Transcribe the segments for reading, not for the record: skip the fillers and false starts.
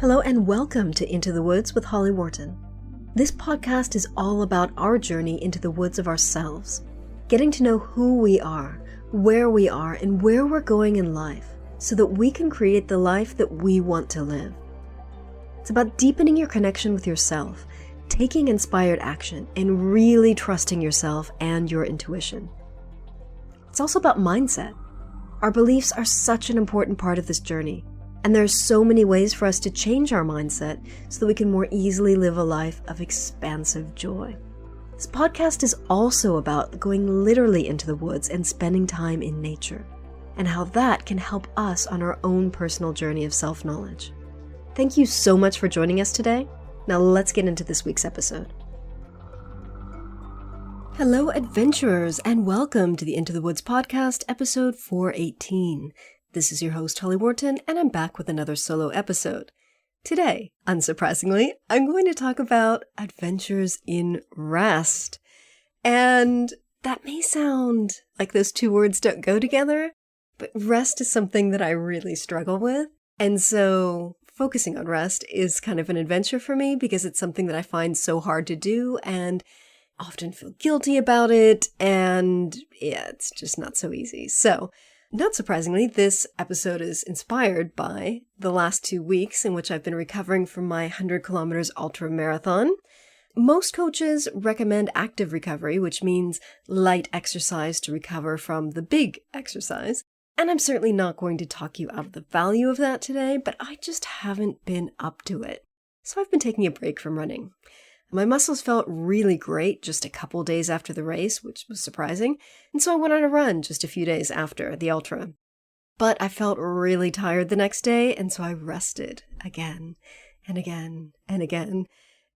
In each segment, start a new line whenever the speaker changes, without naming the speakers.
Hello and welcome to Into the Woods with Holly Worton. This podcast is all about our journey into the woods of ourselves, getting to know who we are, and where we're going in life so that we can create the life that we want to live. It's about deepening your connection with yourself, taking inspired action, and really trusting yourself and your intuition. It's also about mindset. Our beliefs are such an important part of this journey, and there are so many ways for us to change our mindset so that we can more easily live a life of expansive joy. This podcast is also about going literally into the woods and spending time in nature, and how that can help us on our own personal journey of self-knowledge. Thank you so much for joining us today. Now let's get into this week's episode. Hello, adventurers, and welcome to the Into the Woods podcast, episode 418. This is your host, Holly Worton, and I'm back with another solo episode. Today, unsurprisingly, I'm going to talk about adventures in rest. And that may sound like those two words don't go together, but rest is something that I really struggle with. And so focusing on rest is kind of an adventure for me because it's something that I find so hard to do and often feel guilty about it. And yeah, it's just not so easy. So not surprisingly, this episode is inspired by the last 2 weeks in which I've been recovering from my 100 kilometers ultramarathon. Most coaches recommend active recovery, which means light exercise to recover from the big exercise. And I'm certainly not going to talk you out of the value of that today, but I just haven't been up to it. So I've been taking a break from running. My muscles felt really great just a couple days after the race, which was surprising, and so I went on a run just a few days after the ultra. But I felt really tired the next day, and so I rested again and again and again.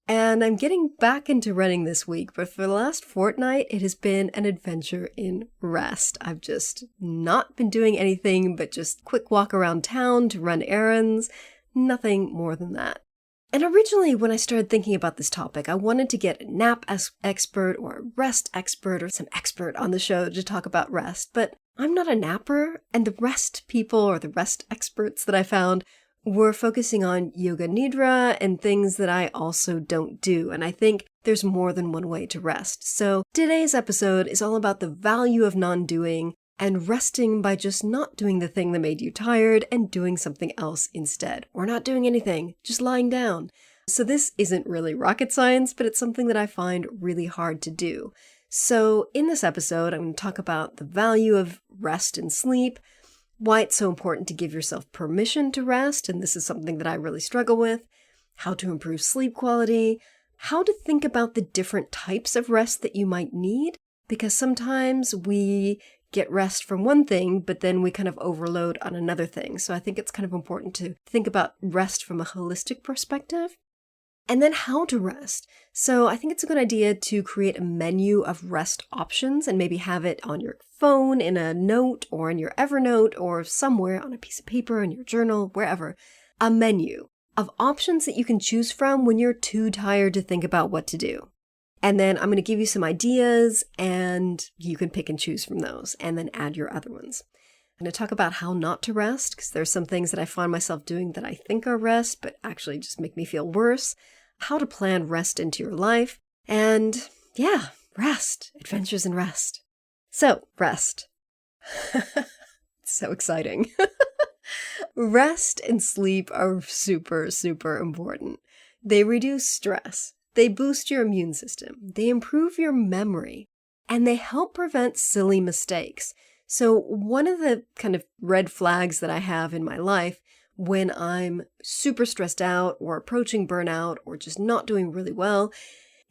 And I'm getting back into running this week, but for the last fortnight, it has been an adventure in rest. I've just not been doing anything but just quick walk around town to run errands, nothing more than that. And originally, when I started thinking about this topic, I wanted to get a nap expert or a rest expert or some expert on the show to talk about rest. But I'm not a napper, and the rest people or the rest experts that I found were focusing on yoga nidra and things that I also don't do. And I think there's more than one way to rest. So today's episode is all about the value of non-doing and resting by just not doing the thing that made you tired and doing something else instead. Or not doing anything, just lying down. So this isn't really rocket science, but it's something that I find really hard to do. So in this episode, I'm going to talk about the value of rest and sleep, why it's so important to give yourself permission to rest, and this is something that I really struggle with, how to improve sleep quality, how to think about the different types of rest that you might need, because sometimes we get rest from one thing, but then we kind of overload on another thing. So I think it's kind of important to think about rest from a holistic perspective. And then how to rest. So I think it's a good idea to create a menu of rest options and maybe have it on your phone, in a note, or in your Evernote, or somewhere on a piece of paper, in your journal, wherever. A menu of options that you can choose from when you're too tired to think about what to do. And then I'm going to give you some ideas and you can pick and choose from those and then add your other ones. I'm going to talk about how not to rest because there's some things that I find myself doing that I think are rest, but actually just make me feel worse. How to plan rest into your life. And yeah, rest, adventures in rest. So rest. It's so exciting. Rest and sleep are super, super important. They reduce stress. They boost your immune system, they improve your memory, and they help prevent silly mistakes. So one of the kind of red flags that I have in my life when I'm super stressed out or approaching burnout or just not doing really well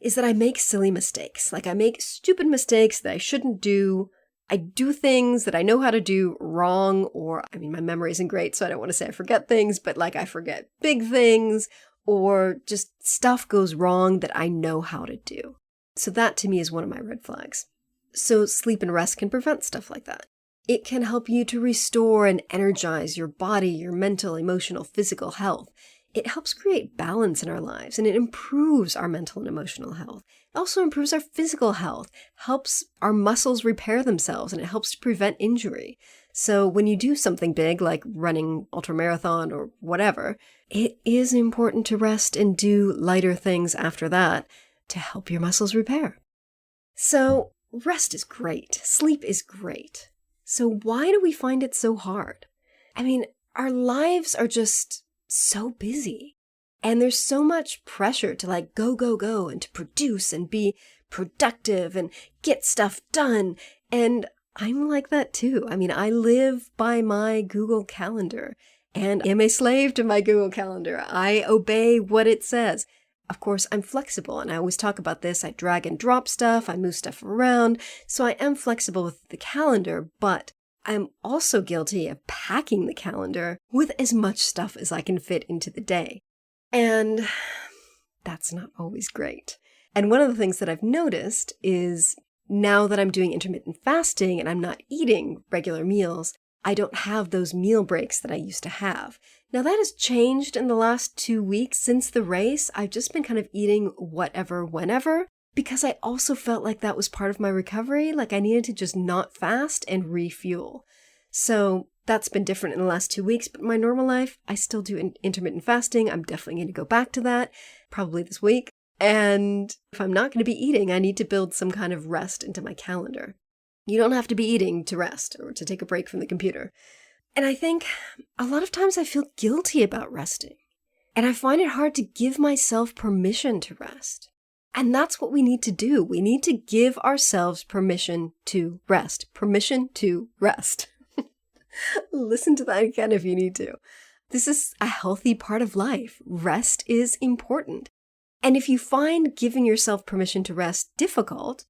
is that I make silly mistakes. Like I make stupid mistakes that I shouldn't do. I do things that I know how to do wrong, or my memory isn't great, so I don't want to say I forget things, but like I forget big things. Or just stuff goes wrong that I know how to do. So that to me is one of my red flags. So sleep and rest can prevent stuff like that. It can help you to restore and energize your body, your mental, emotional, physical health. It helps create balance in our lives and it improves our mental and emotional health. It also improves our physical health, helps our muscles repair themselves, and it helps to prevent injury. So when you do something big like running ultramarathon or whatever, it is important to rest and do lighter things after that to help your muscles repair. So rest is great. Sleep is great. So why do we find it so hard? I mean, our lives are just so busy. And there's so much pressure to like go, go, go and to produce and be productive and get stuff done. And I'm like that too. I mean, I live by my Google Calendar and am a slave to my Google Calendar. I obey what it says. Of course, I'm flexible, and I always talk about this. I drag and drop stuff. I move stuff around. So I am flexible with the calendar, but I'm also guilty of packing the calendar with as much stuff as I can fit into the day. And that's not always great. And one of the things that I've noticed is now that I'm doing intermittent fasting and I'm not eating regular meals, I don't have those meal breaks that I used to have. Now that has changed in the last 2 weeks since the race. I've just been kind of eating whatever, whenever, because I also felt like that was part of my recovery. Like I needed to just not fast and refuel. So that's been different in the last 2 weeks, but my normal life, I still do intermittent fasting. I'm definitely going to go back to that, probably this week. And if I'm not going to be eating, I need to build some kind of rest into my calendar. You don't have to be eating to rest or to take a break from the computer. And I think a lot of times I feel guilty about resting. And I find it hard to give myself permission to rest. And that's what we need to do. We need to give ourselves permission to rest. Permission to rest. Listen to that again if you need to. This is a healthy part of life. Rest is important. And if you find giving yourself permission to rest difficult,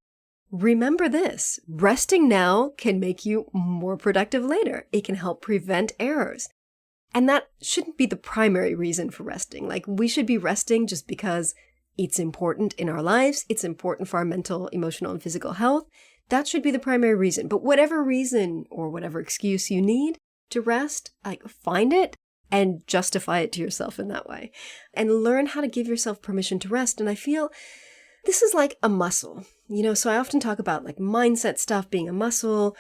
remember this. Resting now can make you more productive later. It can help prevent errors. And that shouldn't be the primary reason for resting. Like, we should be resting just because it's important in our lives. It's important for our mental, emotional, and physical health. That should be the primary reason. But whatever reason or whatever excuse you need to rest, like, find it and justify it to yourself in that way. And learn how to give yourself permission to rest. And I feel this is like a muscle, so I often talk about like mindset stuff being a muscle.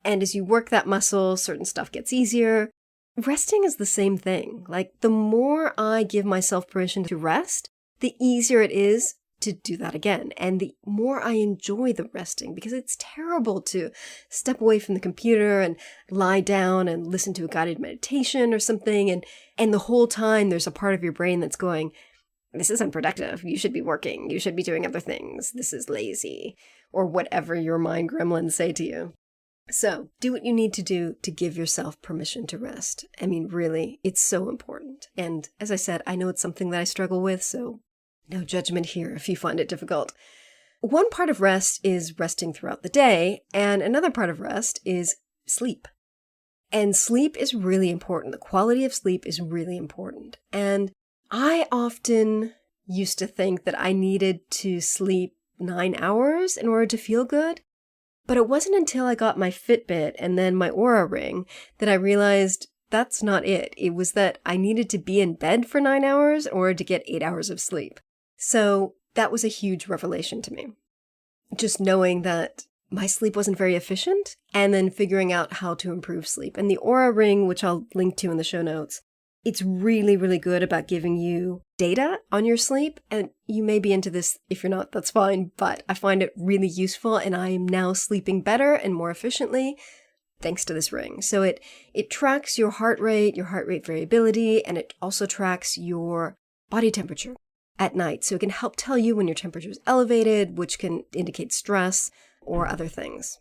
And as you work that muscle, certain stuff gets easier. Resting is the same thing. Like the more I give myself permission to rest, the easier it is to do that again. And the more I enjoy the resting, because it's terrible to step away from the computer and lie down and listen to a guided meditation or something. And the whole time there's a part of your brain that's going, this isn't productive. You should be working. You should be doing other things. This is lazy, or whatever your mind gremlins say to you. So do what you need to do to give yourself permission to rest. I mean, really, it's so important. And as I said, I know it's something that I struggle with, so no judgment here if you find it difficult. One part of rest is resting throughout the day, and another part of rest is sleep. And sleep is really important. The quality of sleep is really important. And I often used to think that I needed to sleep 9 hours in order to feel good. But it wasn't until I got my Fitbit and then my Oura Ring that I realized that's not it. It was that I needed to be in bed for 9 hours in order to get 8 hours of sleep. So that was a huge revelation to me. Just knowing that my sleep wasn't very efficient and then figuring out how to improve sleep. And the Oura Ring, which I'll link to in the show notes, it's really, really good about giving you data on your sleep. And you may be into this. If you're not, that's fine. But I find it really useful, and I am now sleeping better and more efficiently thanks to this ring. So it tracks your heart rate variability, and it also tracks your body temperature at night. So it can help tell you when your temperature is elevated, which can indicate stress or other things.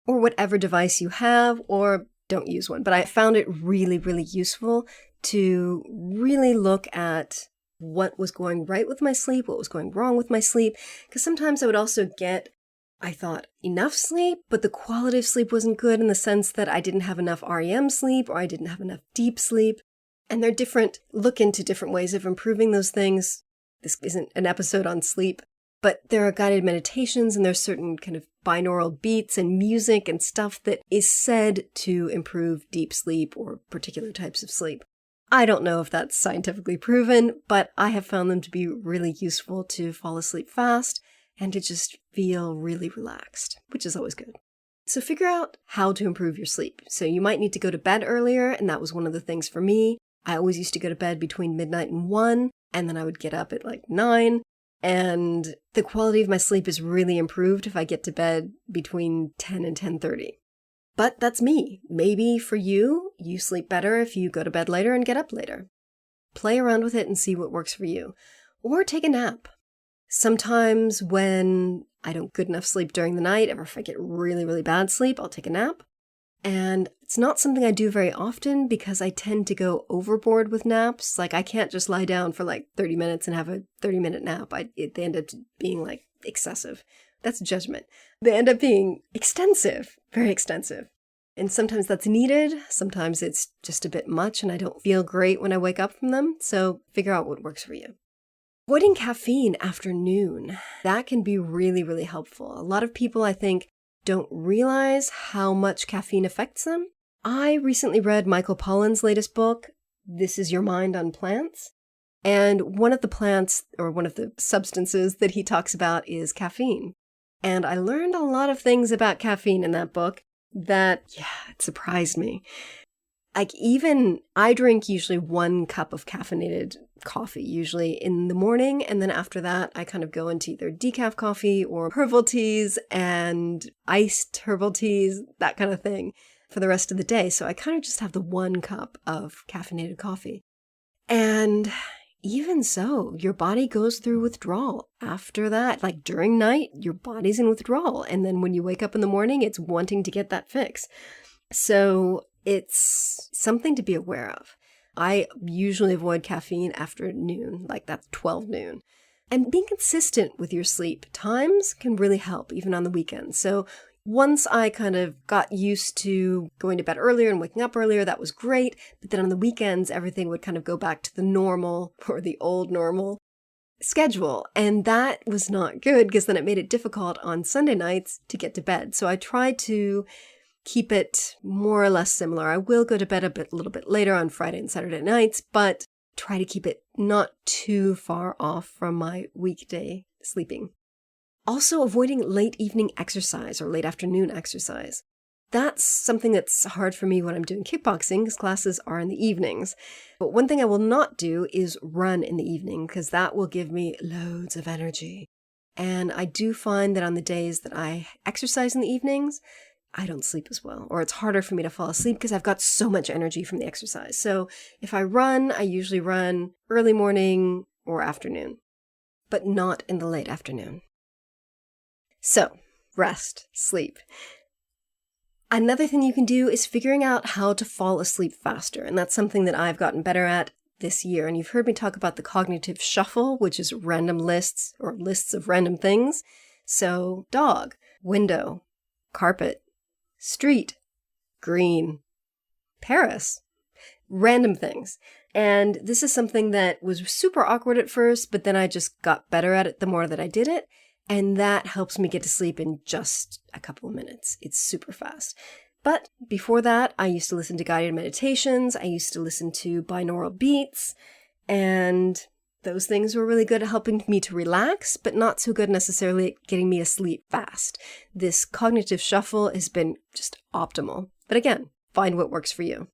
Or whatever device you have, or don't use one. But I found it really, really useful to really look at what was going right with my sleep, what was going wrong with my sleep. Because sometimes I would also get, I thought, enough sleep, but the quality of sleep wasn't good in the sense that I didn't have enough REM sleep or I didn't have enough deep sleep. And they're different, look into different ways of improving those things. This isn't an episode on sleep, but there are guided meditations and there's certain kind of binaural beats and music and stuff that is said to improve deep sleep or particular types of sleep. I don't know if that's scientifically proven, but I have found them to be really useful to fall asleep fast and to just feel really relaxed, which is always good. So figure out how to improve your sleep. So you might need to go to bed earlier, and that was one of the things for me. I always used to go to bed between midnight and 1, and then I would get up at like 9. And the quality of my sleep is really improved if I get to bed between 10 and 10:30. But that's me. Maybe for you, you sleep better if you go to bed later and get up later. Play around with it and see what works for you. Or take a nap. Sometimes when I don't get good enough sleep during the night, or if I get really, really bad sleep, I'll take a nap. And it's not something I do very often because I tend to go overboard with naps. Like I can't just lie down for like 30 minutes and have a 30-minute nap. They end up being like excessive. That's judgment. They end up being extensive, very extensive. And sometimes that's needed. Sometimes it's just a bit much and I don't feel great when I wake up from them. So figure out what works for you. Avoiding caffeine after noon. That can be really, really helpful. A lot of people, I think, don't realize how much caffeine affects them. I recently read Michael Pollan's latest book, This Is Your Mind on Plants. And one of the plants, or one of the substances that he talks about is caffeine. And I learned a lot of things about caffeine in that book that, it surprised me. Like even, I drink usually 1 cup of caffeinated coffee, usually in the morning. And then after that, I kind of go into either decaf coffee or herbal teas and iced herbal teas, that kind of thing for the rest of the day. So I kind of just have the 1 cup of caffeinated coffee. And even so, your body goes through withdrawal after that. Like during night, your body's in withdrawal. And then when you wake up in the morning, it's wanting to get that fix. So it's something to be aware of. I usually avoid caffeine after noon, like that's 12 noon. And being consistent with your sleep times can really help, even on the weekends. So once I kind of got used to going to bed earlier and waking up earlier, that was great. But then on the weekends, everything would kind of go back to the normal or the old normal schedule. And that was not good because then it made it difficult on Sunday nights to get to bed. So I tried to keep it more or less similar. I will go to bed a little bit later on Friday and Saturday nights, but try to keep it not too far off from my weekday sleeping. Also avoiding late evening exercise or late afternoon exercise. That's something that's hard for me when I'm doing kickboxing because classes are in the evenings. But one thing I will not do is run in the evening because that will give me loads of energy. And I do find that on the days that I exercise in the evenings, I don't sleep as well, or it's harder for me to fall asleep because I've got so much energy from the exercise. So if I run, I usually run early morning or afternoon, but not in the late afternoon. So rest, sleep. Another thing you can do is figuring out how to fall asleep faster. And that's something that I've gotten better at this year. And you've heard me talk about the cognitive shuffle, which is random lists or lists of random things. So dog, window, carpet, street, green, Paris, random things. And this is something that was super awkward at first, but then I just got better at it the more that I did it. And that helps me get to sleep in just a couple of minutes. It's super fast. But before that, I used to listen to guided meditations. I used to listen to binaural beats. And those things were really good at helping me to relax, but not so good necessarily at getting me asleep fast. This cognitive shuffle has been just optimal. But again, find what works for you.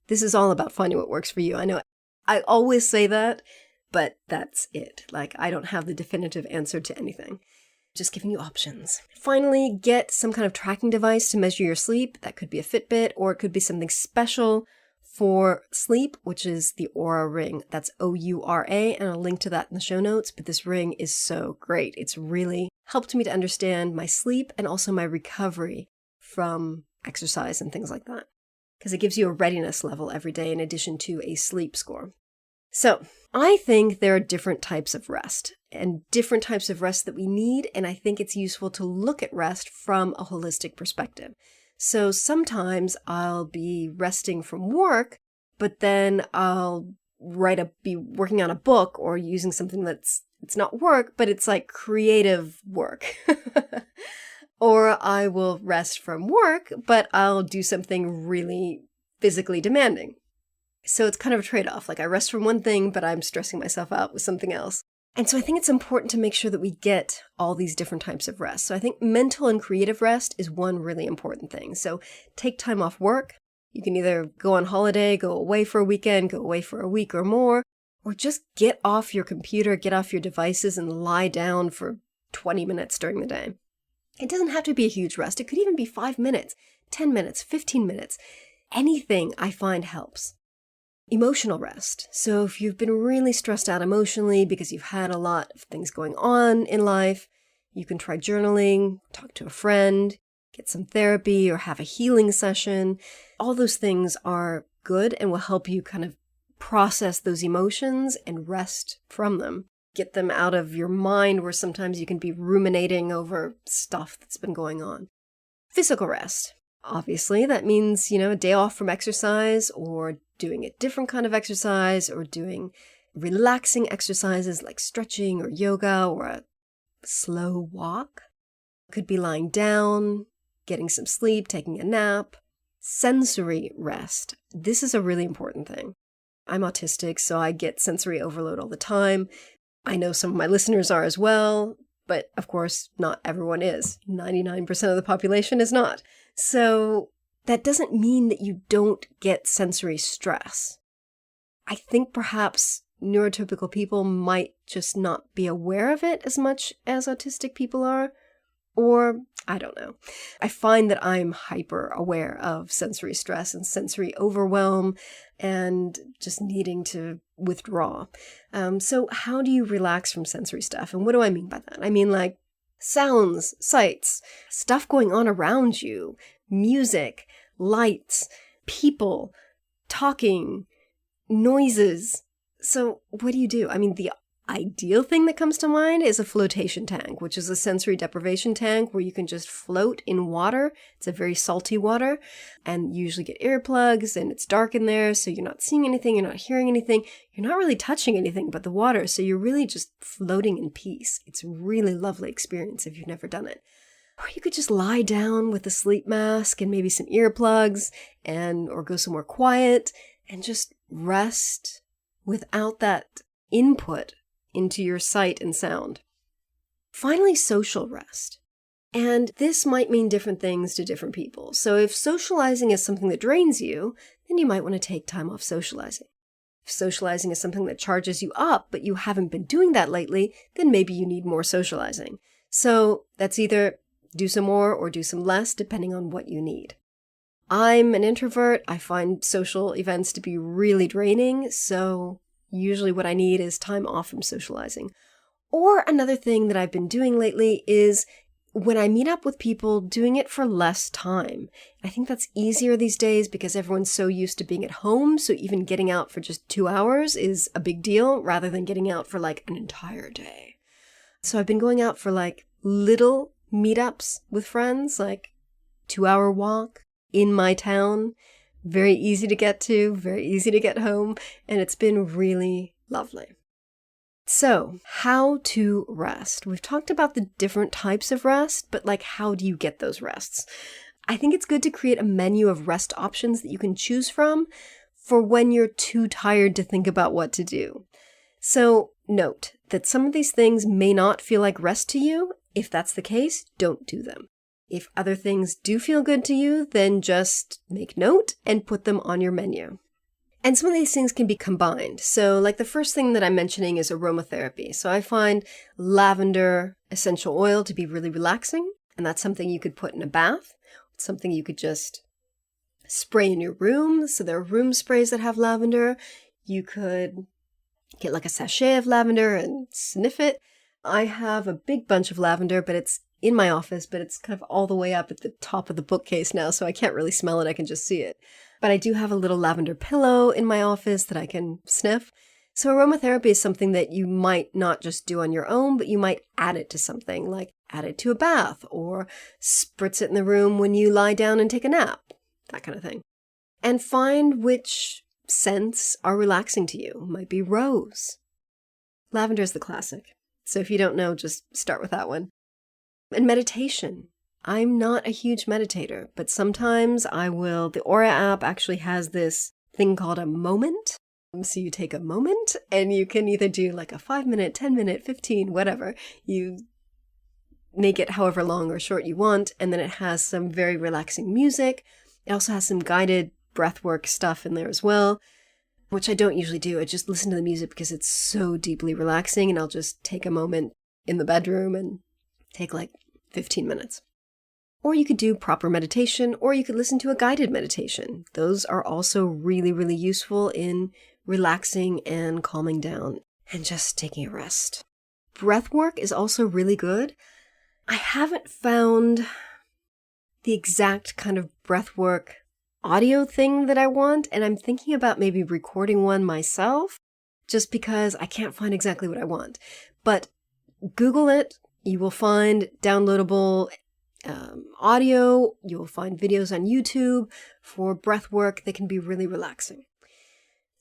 This is all about finding what works for you. I know I always say that, but that's it. Like, I don't have the definitive answer to anything. Just giving you options. Finally, get some kind of tracking device to measure your sleep. That could be a Fitbit, or it could be something special for sleep, which is the Oura Ring. That's O-U-R-A, and I'll link to that in the show notes. But this ring is so great. It's really helped me to understand my sleep and also my recovery from exercise and things like that, because it gives you a readiness level every day in addition to a sleep score. So I think there are different types of rest and different types of rest that we need, and I think it's useful to look at rest from a holistic perspective. So sometimes I'll be resting from work, but then I'll be working on a book or using something it's not work, but it's like creative work. Or I will rest from work, but I'll do something really physically demanding. So it's kind of a trade-off. Like I rest from one thing, but I'm stressing myself out with something else. And so I think it's important to make sure that we get all these different types of rest. So I think mental and creative rest is one really important thing. So take time off work. You can either go on holiday, go away for a weekend, go away for a week or more, or just get off your computer, get off your devices and lie down for 20 minutes during the day. It doesn't have to be a huge rest. It could even be 5 minutes, 10 minutes, 15 minutes. Anything I find helps. Emotional rest. So if you've been really stressed out emotionally because you've had a lot of things going on in life, you can try journaling, talk to a friend, get some therapy, or have a healing session. All those things are good and will help you kind of process those emotions and rest from them. Get them out of your mind where sometimes you can be ruminating over stuff that's been going on. Physical rest. Obviously, that means, a day off from exercise or doing a different kind of exercise or doing relaxing exercises like stretching or yoga or a slow walk. Could be lying down, getting some sleep, taking a nap. Sensory rest. This is a really important thing. I'm autistic, so I get sensory overload all the time. I know some of my listeners are as well, but of course, not everyone is. 99% of the population is not. So that doesn't mean that you don't get sensory stress. I think perhaps neurotypical people might just not be aware of it as much as autistic people are, or I don't know. I find that I'm hyper aware of sensory stress and sensory overwhelm and just needing to withdraw. So how do you relax from sensory stuff? And what do I mean by that? I mean like sounds, sights, stuff going on around you, music, lights, people, talking, noises. So what do? I mean, the ideal thing that comes to mind is a flotation tank, which is a sensory deprivation tank where you can just float in water. It's a very salty water, and you usually get earplugs, and it's dark in there, so you're not seeing anything, you're not hearing anything, you're not really touching anything but the water, so you're really just floating in peace. It's a really lovely experience if you've never done it. Or you could just lie down with a sleep mask and maybe some earplugs or go somewhere quiet and just rest without that input into your sight and sound. Finally, social rest. And this might mean different things to different people. So if socializing is something that drains you, then you might want to take time off socializing. If socializing is something that charges you up, but you haven't been doing that lately, then maybe you need more socializing. So that's either do some more or do some less, depending on what you need. I'm an introvert. I find social events to be really draining, so usually what I need is time off from socializing. Or another thing that I've been doing lately is when I meet up with people, doing it for less time. I think that's easier these days because everyone's so used to being at home, so even getting out for just 2 hours is a big deal rather than getting out for like an entire day. So I've been going out for like little meetups with friends, like 2-hour walk in my town. Very easy to get to, very easy to get home, and it's been really lovely. So, how to rest. We've talked about the different types of rest, but like how do you get those rests? I think it's good to create a menu of rest options that you can choose from for when you're too tired to think about what to do. So, note that some of these things may not feel like rest to you. If that's the case, don't do them. If other things do feel good to you, then just make note and put them on your menu. And some of these things can be combined. So like the first thing that I'm mentioning is aromatherapy. So I find lavender essential oil to be really relaxing, and that's something you could put in a bath. It's something you could just spray in your room. So there are room sprays that have lavender. You could get like a sachet of lavender and sniff it. I have a big bunch of lavender, but it's in my office, but it's kind of all the way up at the top of the bookcase now, so I can't really smell it, I can just see it. But I do have a little lavender pillow in my office that I can sniff. So aromatherapy is something that you might not just do on your own, but you might add it to something, like add it to a bath, or spritz it in the room when you lie down and take a nap, that kind of thing. And find which scents are relaxing to you. It might be rose. Lavender is the classic. So if you don't know, just start with that one. And meditation. I'm not a huge meditator, but sometimes I will. The Aura app actually has this thing called a moment, So you take a moment and you can either do like a 5-minute, 10-minute, 15, whatever. You make it however long or short you want, and then it has some very relaxing music. It also has some guided breathwork stuff in there as well, which I don't usually do. I just listen to the music because it's so deeply relaxing, and I'll just take a moment in the bedroom and take like 15 minutes. Or you could do proper meditation, or you could listen to a guided meditation. Those are also really, really useful in relaxing and calming down and just taking a rest. Breathwork is also really good. I haven't found the exact kind of breathwork audio thing that I want, and I'm thinking about maybe recording one myself just because I can't find exactly what I want. But Google it. You will find downloadable audio. You will find videos on YouTube for breathwork that can be really relaxing.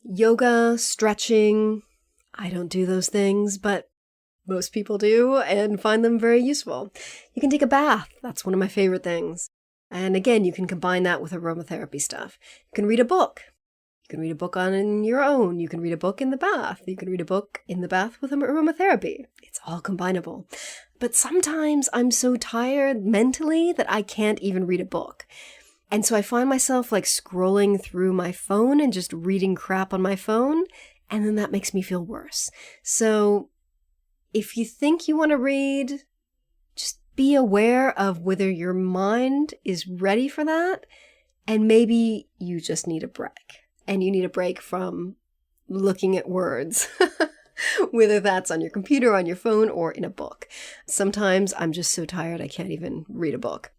Yoga, stretching, I don't do those things, but most people do and find them very useful. You can take a bath. That's one of my favorite things. And again, you can combine that with aromatherapy stuff. You can read a book. You can read a book on your own. You can read a book in the bath. You can read a book in the bath with aromatherapy. It's all combinable. But sometimes I'm so tired mentally that I can't even read a book. And so I find myself like scrolling through my phone and just reading crap on my phone. And then that makes me feel worse. So if you think you want to read, just be aware of whether your mind is ready for that, and maybe you just need a break. And you need a break from looking at words, whether that's on your computer, on your phone, or in a book. Sometimes I'm just so tired I can't even read a book.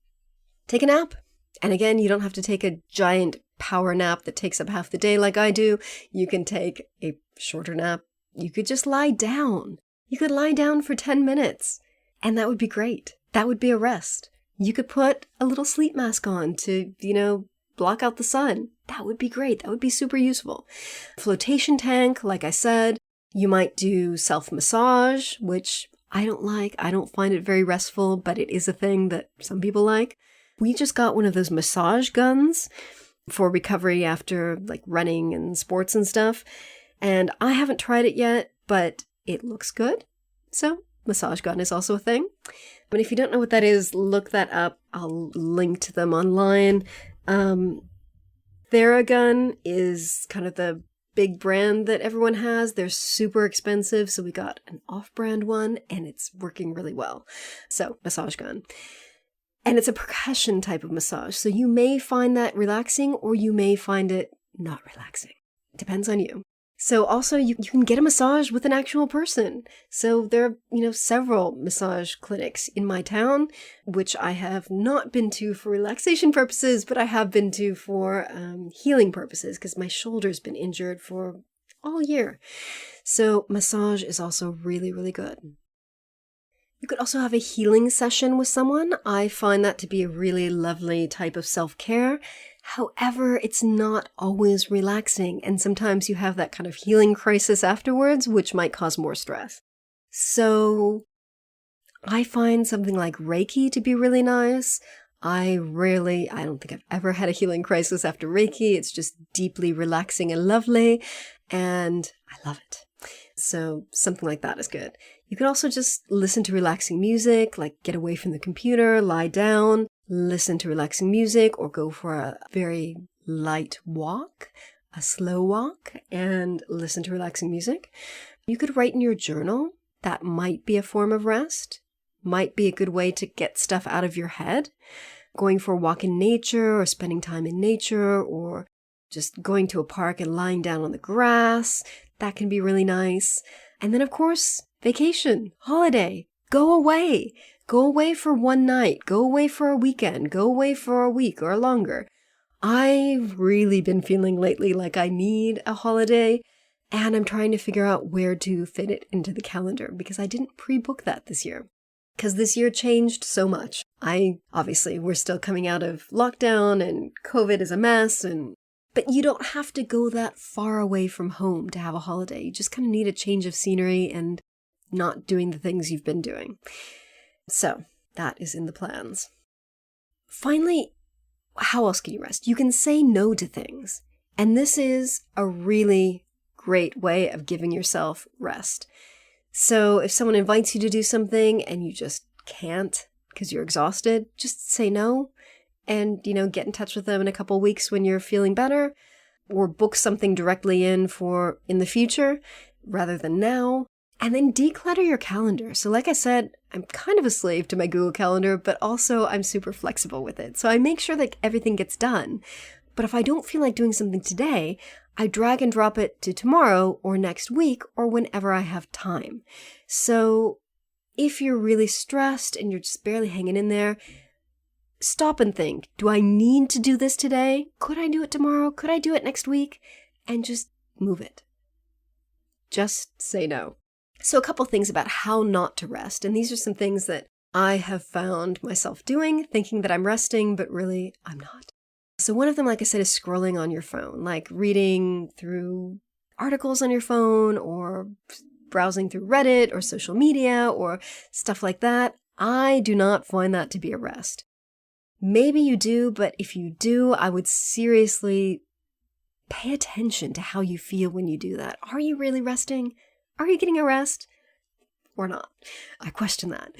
Take a nap. And again, you don't have to take a giant power nap that takes up half the day like I do. You can take a shorter nap. You could just lie down. You could lie down for 10 minutes, and that would be great. That would be a rest. You could put a little sleep mask on to, block out the sun. That would be great. That would be super useful. Flotation tank, like I said. You might do self-massage, which I don't like. I don't find it very restful, but it is a thing that some people like. We just got one of those massage guns for recovery after like running and sports and stuff. And I haven't tried it yet, but it looks good. So massage gun is also a thing. But if you don't know what that is, look that up. I'll link to them online. Theragun is kind of the big brand that everyone has. They're super expensive. So we got an off-brand one and it's working really well. So massage gun. And it's a percussion type of massage. So you may find that relaxing or you may find it not relaxing. It depends on you. So also you can get a massage with an actual person. So there are, several massage clinics in my town, which I have not been to for relaxation purposes, but I have been to for healing purposes because my shoulder's been injured for all year. So massage is also really, really good. You could also have a healing session with someone. I find that to be a really lovely type of self-care. However, it's not always relaxing, and sometimes you have that kind of healing crisis afterwards, which might cause more stress. So I find something like Reiki to be really nice. I don't think I've ever had a healing crisis after Reiki. It's just deeply relaxing and lovely, and I love it. So something like that is good. You can also just listen to relaxing music, like get away from the computer, lie down, listen to relaxing music, or go for a very light walk, a slow walk, and listen to relaxing music. You could write in your journal. That might be a form of rest, might be a good way to get stuff out of your head. Going for a walk in nature or spending time in nature or just going to a park and lying down on the grass. That can be really nice. And then, of course, vacation, holiday, go away. Go away for one night. Go away for a weekend. Go away for a week or longer. I've really been feeling lately like I need a holiday, and I'm trying to figure out where to fit it into the calendar because I didn't pre-book that this year. Because this year changed so much. Obviously, we're still coming out of lockdown and COVID is a mess, but you don't have to go that far away from home to have a holiday. You just kind of need a change of scenery and not doing the things you've been doing. So that is in the plans. Finally, how else can you rest? You can say no to things. And this is a really great way of giving yourself rest. So if someone invites you to do something and you just can't because you're exhausted, just say no and, get in touch with them in a couple weeks when you're feeling better, or book something directly in the future rather than now. And then declutter your calendar. So like I said, I'm kind of a slave to my Google Calendar, but also I'm super flexible with it. So I make sure that everything gets done. But if I don't feel like doing something today, I drag and drop it to tomorrow or next week or whenever I have time. So if you're really stressed and you're just barely hanging in there, stop and think, do I need to do this today? Could I do it tomorrow? Could I do it next week? And just move it. Just say no. So a couple things about how not to rest. And these are some things that I have found myself doing, thinking that I'm resting, but really I'm not. So one of them, like I said, is scrolling on your phone, like reading through articles on your phone or browsing through Reddit or social media or stuff like that. I do not find that to be a rest. Maybe you do, but if you do, I would seriously pay attention to how you feel when you do that. Are you really resting? Are you getting a rest or not? I question that.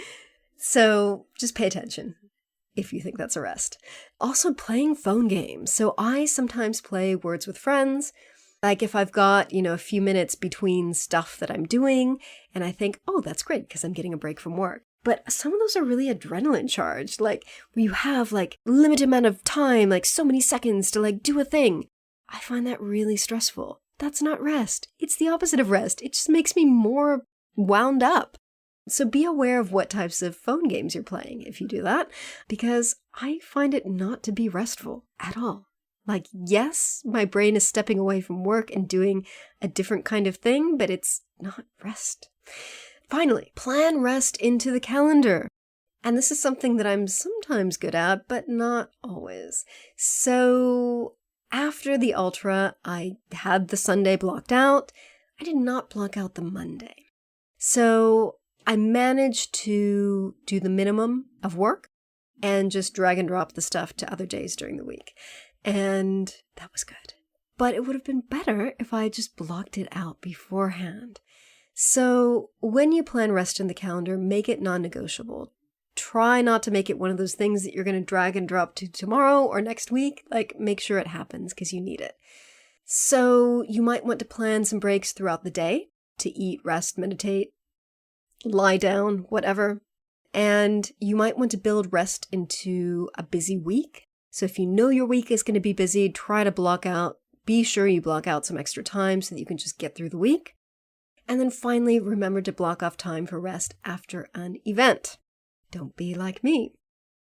So just pay attention if you think that's a rest. Also playing phone games. So I sometimes play Words with Friends. Like if I've got, a few minutes between stuff that I'm doing and I think, oh, that's great because I'm getting a break from work. But some of those are really adrenaline charged, like where you have limited amount of time, so many seconds to do a thing. I find that really stressful. That's not rest. It's the opposite of rest. It just makes me more wound up. So be aware of what types of phone games you're playing if you do that, because I find it not to be restful at all. Yes, my brain is stepping away from work and doing a different kind of thing, but it's not rest. Finally, plan rest into the calendar. And this is something that I'm sometimes good at, but not always. So after the ultra, I had the Sunday blocked out. I did not block out the Monday. So I managed to do the minimum of work and just drag and drop the stuff to other days during the week. And that was good. But it would have been better if I just blocked it out beforehand. So when you plan rest in the calendar, make it non-negotiable. Try not to make it one of those things that you're going to drag and drop to tomorrow or next week. Make sure it happens because you need it. So you might want to plan some breaks throughout the day to eat, rest, meditate, lie down, whatever. And you might want to build rest into a busy week. So if you know your week is going to be busy, try to be sure you block out some extra time so that you can just get through the week. And then finally, remember to block off time for rest after an event. Don't be like me.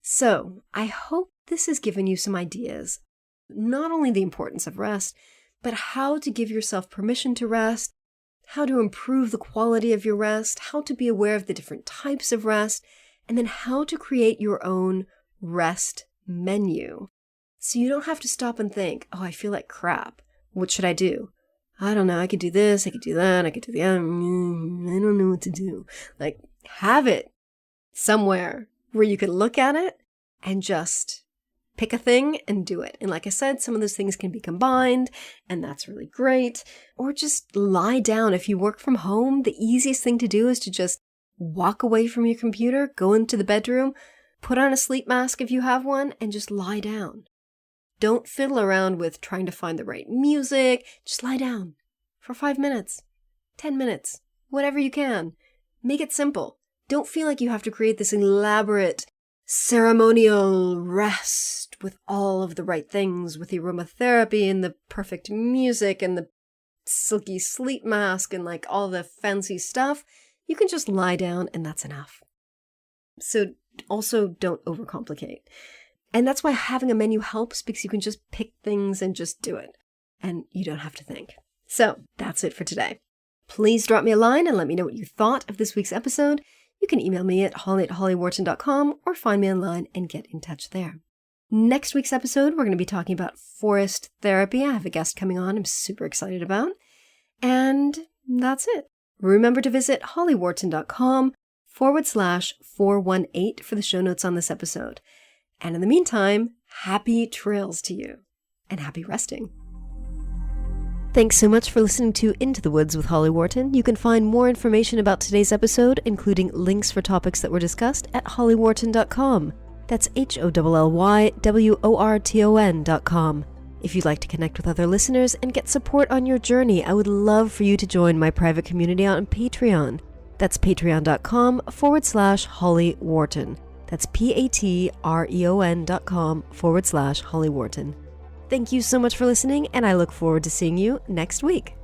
So I hope this has given you some ideas, not only the importance of rest, but how to give yourself permission to rest, how to improve the quality of your rest, how to be aware of the different types of rest, and then how to create your own rest menu. So you don't have to stop and think, oh, I feel like crap. What should I do? I don't know. I could do this. I could do that. I could do the other. I don't know what to do. Have it somewhere where you can look at it and just pick a thing and do it. And like I said, some of those things can be combined, and that's really great. Or just lie down. If you work from home, the easiest thing to do is to just walk away from your computer, go into the bedroom, put on a sleep mask if you have one, and just lie down. Don't fiddle around with trying to find the right music. Just lie down for 5 minutes, 10 minutes, whatever you can. Make it simple. Don't feel like you have to create this elaborate ceremonial rest with all of the right things, with the aromatherapy and the perfect music and the silky sleep mask and all the fancy stuff. You can just lie down and that's enough. So also don't overcomplicate. And that's why having a menu helps, because you can just pick things and just do it. And you don't have to think. So that's it for today. Please drop me a line and let me know what you thought of this week's episode. You can email me at holly@hollyworton.com or find me online and get in touch there. Next week's episode, we're going to be talking about forest therapy. I have a guest coming on I'm super excited about. And that's it. Remember to visit hollyworton.com/418 for the show notes on this episode. And in the meantime, happy trails to you and happy resting. Thanks so much for listening to Into the Woods with Holly Worton. You can find more information about today's episode, including links for topics that were discussed, at hollywworton.com. That's HOLLYWORTON.com. If you'd like to connect with other listeners and get support on your journey, I would love for you to join my private community on Patreon. That's patreon.com/Holly Worton. That's patreon.com/Holly Worton. Thank you so much for listening, and I look forward to seeing you next week.